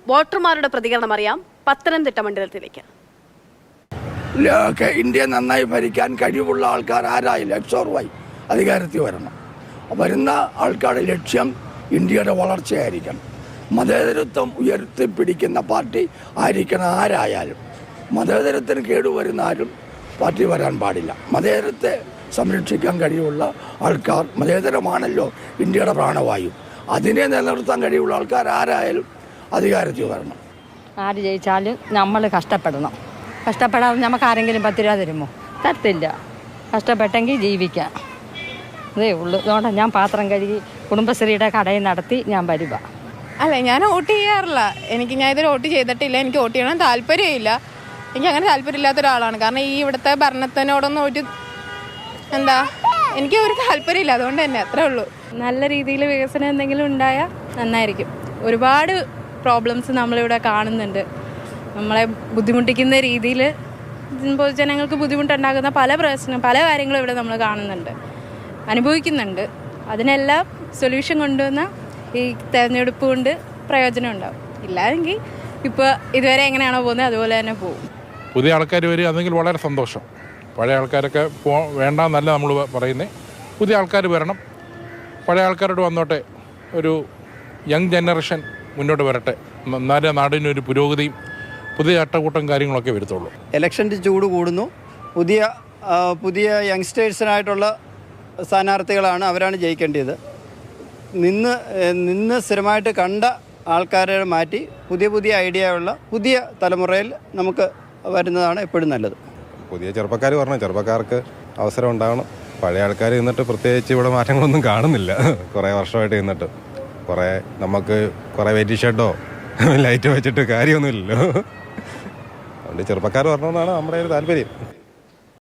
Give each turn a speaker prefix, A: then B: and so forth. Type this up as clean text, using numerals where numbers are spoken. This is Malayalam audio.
A: വോട്ടർമാരുടെ പ്രതികരണം അറിയാം. പത്തനംതിട്ട മണ്ഡലത്തിലേക്ക്.
B: ഇന്ത്യ നന്നായി ഭരിക്കാൻ കഴിവുള്ള ആൾക്കാർ ആരായാലും എക്സോർവായി അധികാരത്തിൽ വരണം. വരുന്ന ആൾക്കാരുടെ ലക്ഷ്യം ഇന്ത്യയുടെ വളർച്ചയായിരിക്കണം. മതേതരത്വം ഉയർത്തിപ്പിടിക്കുന്ന പാർട്ടി ആയിരിക്കണം ആരായാലും. മതേതരത്തിന് കേടുവരുന്ന ആരും പാർട്ടി വരാൻ പാടില്ല. മതേതരത്തെ സംരക്ഷിക്കാൻ കഴിവുള്ള ആൾക്കാർ, മതേതരമാണല്ലോ ഇന്ത്യയുടെ പ്രാണവായു, അതിനെ നിലനിർത്താൻ കഴിവുള്ള ആൾക്കാർ ആരായാലും അധികാരത്തിൽ വരണം.
C: ആര് ജയിച്ചാലും നമ്മൾ കഷ്ടപ്പെടണം. കഷ്ടപ്പെടാതെ നമുക്ക് ആരെങ്കിലും 10 രൂപ തരുമോ? തരത്തില്ല. കഷ്ടപ്പെട്ടെങ്കിൽ ജീവിക്കാം, അതേ ഉള്ളൂ. അതുകൊണ്ട് ഞാൻ പാത്രം കഴുകി കുടുംബശ്രീയുടെ കടയിൽ നടത്തി ഞാൻ വരുക.
D: അല്ല, ഞാൻ വോട്ട് ചെയ്യാറില്ല. ഞാൻ ഇതൊരു വോട്ട് ചെയ്തിട്ടില്ല. എനിക്ക് വോട്ട് ചെയ്യണം താല്പര്യമില്ല. എനിക്ക് അങ്ങനെ താല്പര്യമില്ലാത്ത ഒരാളാണ്. കാരണം ഈ ഇവിടുത്തെ ഭരണത്തിനോടൊന്നും എനിക്ക് ഒരു താല്പര്യമില്ല. അതുകൊണ്ട് തന്നെ അത്രേ ഉള്ളൂ.
E: നല്ല രീതിയിൽ വികസനം എന്തെങ്കിലും ഉണ്ടായാൽ നന്നായിരിക്കും. ഒരുപാട് പ്രോബ്ലംസ് നമ്മളിവിടെ കാണുന്നുണ്ട്. നമ്മളെ ബുദ്ധിമുട്ടിക്കുന്ന രീതിയിൽ പൊതുജനങ്ങൾക്ക് ബുദ്ധിമുട്ടുണ്ടാകുന്ന പല കാര്യങ്ങളും ഇവിടെ നമ്മൾ കാണുന്നുണ്ട്, അനുഭവിക്കുന്നുണ്ട്. അതിനെല്ലാം സൊല്യൂഷൻ കൊണ്ടുവന്ന ഈ തെരഞ്ഞെടുപ്പ് കൊണ്ട് പ്രയോജനം ഉണ്ടാവും. ഇല്ലെങ്കിൽ ഇപ്പോൾ ഇതുവരെ എങ്ങനെയാണോ പോകുന്നത് അതുപോലെ തന്നെ പോകും.
F: പുതിയ ആൾക്കാർ വരികയാണെങ്കിൽ വളരെ സന്തോഷം. പഴയ ആൾക്കാരൊക്കെ വേണ്ടെന്നല്ല നമ്മൾ പറയുന്നത്. പുതിയ ആൾക്കാർ വരണം, പഴയ ആൾക്കാരോട് വന്നോട്ടെ. ഒരു യങ് ജനറേഷൻ മുന്നോട്ട് വരട്ടെ. എന്നാലേ നാടിനൊരു പുരോഗതിയും പുതിയ ചട്ടക്കൂട്ടം കാര്യങ്ങളൊക്കെ വരുത്തുള്ളൂ.
G: ഇലക്ഷൻ്റെ ചൂട് കൂടുന്നു. പുതിയ യങ്സ്റ്റേഴ്സിനായിട്ടുള്ള സ്ഥാനാർത്ഥികളാണ്, അവരാണ് ജയിക്കേണ്ടത്. നിന്ന് സ്ഥിരമായിട്ട് കണ്ട ആൾക്കാരെ മാറ്റി പുതിയ ഐഡിയ ഉള്ള പുതിയ തലമുറയിൽ നമുക്ക് വരുന്നതാണ് എപ്പോഴും നല്ലത്.
H: പുതിയ ചെറുപ്പക്കാർ പറഞ്ഞു, ചെറുപ്പക്കാർക്ക് അവസരം ഉണ്ടാവണം. പഴയ ആൾക്കാർ നിന്നിട്ട് പ്രത്യേകിച്ച് ഇവിടെ മാറ്റങ്ങളൊന്നും കാണുന്നില്ല. കുറേ വർഷമായിട്ട് നിന്നിട്ട് നമുക്ക് കുറേ വെയിറ്റ് ഷെഡോ ലൈറ്റ് വെച്ചിട്ട് കാര്യമൊന്നുമില്ലല്ലോ. അതുകൊണ്ട് ചെറുപ്പക്കാർ പറഞ്ഞതാണ് നമ്മുടെ ഒരു താല്പര്യം.